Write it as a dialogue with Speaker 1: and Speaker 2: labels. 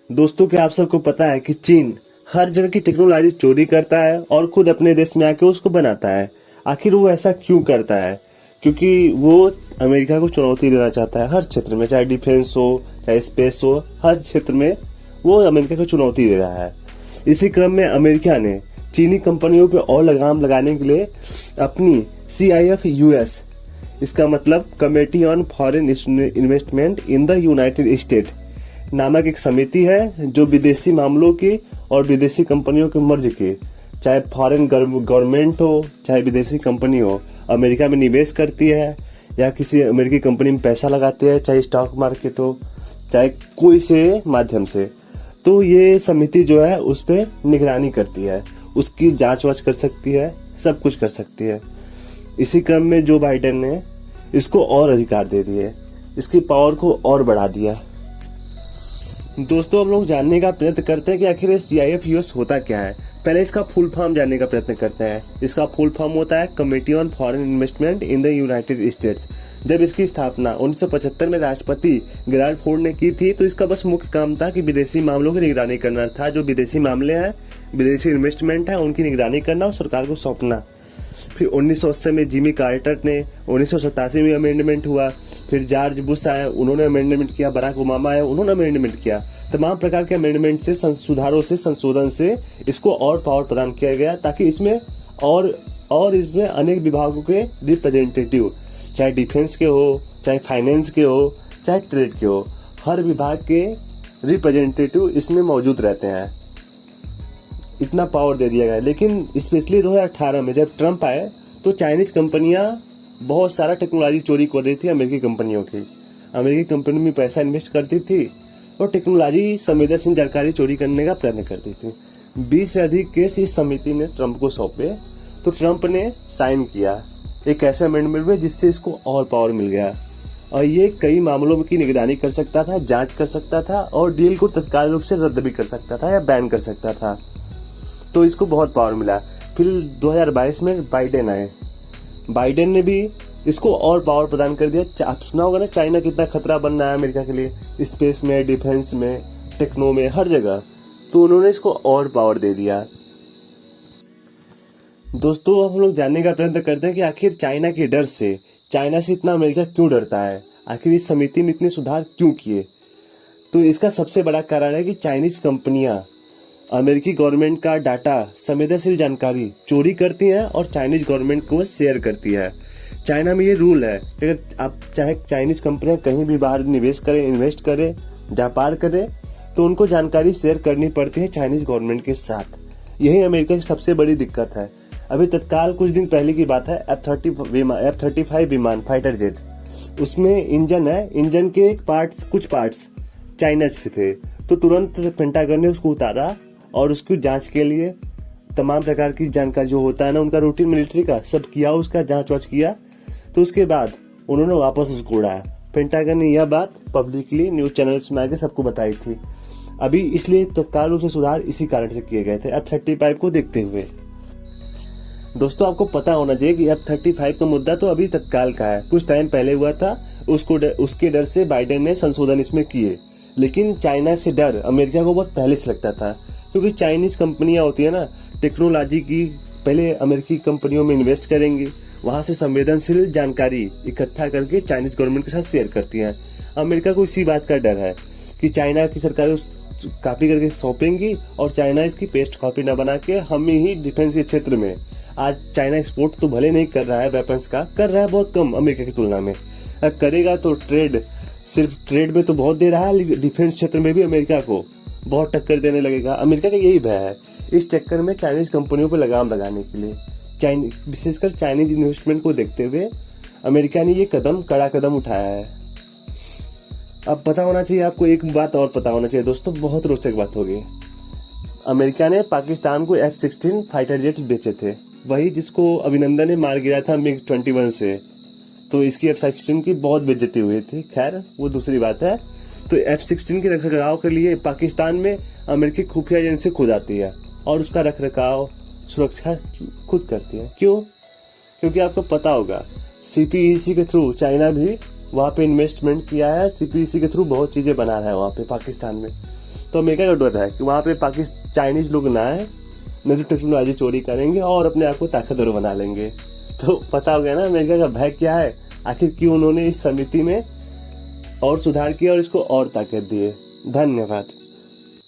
Speaker 1: दोस्तों, क्या आप सबको पता है कि चीन हर जगह की टेक्नोलॉजी चोरी करता है और खुद अपने देश में आके उसको बनाता है। आखिर वो ऐसा क्यों करता है? क्योंकि वो अमेरिका को चुनौती देना चाहता है हर क्षेत्र में, चाहे डिफेंस हो चाहे स्पेस हो, हर क्षेत्र में वो अमेरिका को चुनौती दे रहा है। इसी क्रम में अमेरिका ने चीनी कंपनियों पे और लगाम लगाने के लिए अपनी CIF-US, इसका मतलब committee on foreign investment in the United state नामक एक समिति है जो विदेशी मामलों की और विदेशी कंपनियों के मर्ज के, चाहे फॉरेन गवर्नमेंट हो चाहे विदेशी कंपनी हो, अमेरिका में निवेश करती है या किसी अमेरिकी कंपनी में पैसा लगाते हैं, चाहे स्टॉक मार्केट हो चाहे कोई से माध्यम से। तो ये समिति जो है उस पर निगरानी करती है, उसकी जांच वाच कर सकती है, सब कुछ कर सकती है। इसी क्रम में जो बाइडेन ने इसको और अधिकार दे दिए, इसकी पावर को और बढ़ा दिया। दोस्तों, हम लोग जानने का प्रयत्न करते हैं कि आखिर ये CIF-US होता क्या है। पहले इसका फुल फॉर्म जानने का प्रयत्न करते हैं। इसका फुल फॉर्म होता है committee on foreign investment in the United states. जब इसकी स्थापना 1975 में राष्ट्रपति गेराल्ड फोर्ड ने की थी, तो इसका बस मुख्य काम था कि विदेशी मामलों की निगरानी करना था। जो विदेशी मामले हैं, विदेशी इन्वेस्टमेंट है, उनकी निगरानी करना और सरकार को सौंपना। फिर 1980 में जिमी कार्टर ने, 1987 में अमेंडमेंट हुआ, फिर जॉर्ज बुश आए, उन्होंने अमेंडमेंट किया, बराक ओबामा आए, उन्होंने अमेंडमेंट किया। तमाम प्रकार के अमेंडमेंट से, सुधारों से, संशोधन से इसको और पावर प्रदान किया गया, ताकि इसमें और इसमें अनेक विभागों के रिप्रेजेंटेटिव, चाहे डिफेंस के हो चाहे फाइनेंस के हो चाहे ट्रेड के हो, हर विभाग के रिप्रेजेंटेटिव इसमें मौजूद रहते हैं। इतना पावर दे दिया गया। लेकिन स्पेशली 2018 में जब ट्रंप आए, तो चाइनीज कंपनियां बहुत सारा टेक्नोलॉजी चोरी कर रही थी अमेरिकी कंपनियों की। अमेरिकी कंपनी में पैसा इन्वेस्ट करती थी और टेक्नोलॉजी संवेदनशील जानकारी चोरी करने का प्रयत्न करती थी। 20 से अधिक केस इस समिति ने ट्रंप को सौंपे, तो ट्रंप ने साइन किया एक ऐसे अमेंडमेंट में जिससे इसको और पावर मिल गया और ये कई मामलों की निगरानी कर सकता था, जांच कर सकता था और डील को तत्काल रूप से रद्द भी कर सकता था या बैन कर सकता था। तो इसको बहुत पावर मिला। फिर 2022 में बाइडेन आए, बाइडेन ने भी इसको और पावर प्रदान कर दिया। आप सुना होगा ना, चाइना कितना खतरा बन रहा है अमेरिका के लिए, स्पेस में, डिफेंस में, टेक्नो में, हर जगह। तो उन्होंने इसको और पावर दे दिया। दोस्तों, हम लोग जानने का प्रयत्न करते हैं कि आखिर चाइना के डर से, चाइना से इतना अमेरिका क्यों डरता है, आखिर इस समिति में इतने सुधार क्यों किए। तो इसका सबसे बड़ा कारण है कि चाइनीज कंपनियां अमेरिकी गवर्नमेंट का डाटा, संवेदनशील जानकारी चोरी करती हैं और चाइनीज गवर्नमेंट को शेयर करती है। चाइना में ये रूल है, अगर आप चाहे चाइनीज कंपनियां कहीं भी बाहर निवेश करें, इन्वेस्ट करें, व्यापार करें, तो उनको जानकारी शेयर करनी पड़ती है चाइनीज गवर्नमेंट के साथ। यही अमेरिका की सबसे बड़ी दिक्कत है। अभी तत्काल कुछ दिन पहले की बात है, F-35 विमान फाइटर जेट, उसमें इंजन है, इंजन के कुछ पार्ट्स चाइना से थे, तो तुरंत पेंटागन ने उसको उतारा और उसकी जांच के लिए तमाम प्रकार की जानकारी जो होता है ना, उनका रूटीन मिलिट्री का, सब किया, उसका जांच वाच किया। तो उसके बाद उन्होंने वापस उसको उड़ाया। पेंटागन ने यह बात पब्लिकली न्यूज चैनल्स में आके सबको बताई थी। अभी इसलिए तत्काल रूप से सुधार इसी कारण से किए गए थे, F-35 को देखते हुए। दोस्तों, आपको पता होना चाहिए कि F-35 का मुद्दा तो अभी तत्काल का है, कुछ टाइम पहले हुआ था। उसके डर से बाइडेन ने संशोधन इसमें किए। लेकिन चाइना से डर अमेरिका को बहुत पहले से लगता था, क्योंकि चाइनीज कंपनियां होती है ना, टेक्नोलॉजी की पहले अमेरिकी कंपनियों में इन्वेस्ट करेंगी, वहां से संवेदनशील जानकारी इकट्ठा करके चाइनीज गवर्नमेंट के साथ शेयर करती हैं। अमेरिका को इसी बात का डर है कि चाइना की सरकार कॉपी करके सौंपेंगी और चाइना इसकी पेस्ट कॉपी न बना के हम ही डिफेंस के क्षेत्र में, आज चाइना एक्सपोर्ट तो भले नहीं कर रहा है वेपन्स का, कर रहा है बहुत कम अमेरिका की तुलना में, करेगा तो सिर्फ ट्रेड में तो बहुत दे रहा है, लेकिन डिफेंस क्षेत्र में भी अमेरिका को बहुत टक्कर देने लगेगा। अमेरिका का यही भय है। इस चक्कर में चाइनीज कंपनियों पर लगाम लगाने के लिए, विशेषकर चाइनीज इन्वेस्टमेंट को देखते हुए अमेरिका ने ये कड़ा कदम उठाया है। अब पता होना चाहिए आपको, एक बात और पता होना चाहिए दोस्तों, बहुत रोचक बात होगी। अमेरिका ने पाकिस्तान को F-16 फाइटर जेट बेचे थे, वही जिसको अभिनंदन ने मार गिरा था MiG-21 से। तो इसकी F-16 की बहुत बेइज्जती हुई थी, खैर वो दूसरी बात है। तो F-16 के रखरखाव के लिए पाकिस्तान में अमेरिकी खुफिया एजेंसी खुद आती है और उसका रखरखाव, सुरक्षा खुद करती है। क्यों? क्योंकि आपको पता होगा CPEC के थ्रू चाइना भी वहाँ पे इन्वेस्टमेंट किया है, CPEC के थ्रू बहुत चीजें बना रहा है वहाँ पे पाकिस्तान में। तो अमेरिका का डर है कि वहां पे चाइनीज लोग ना आए, नहीं तो टेक्नोलॉजी चोरी करेंगे और अपने आप को ताकतवर बना लेंगे। तो पता हो गया ना अमेरिका का भय क्या है, आखिर क्यों उन्होंने इस समिति में और सुधार किया और इसको और ताकत दी है। धन्यवाद।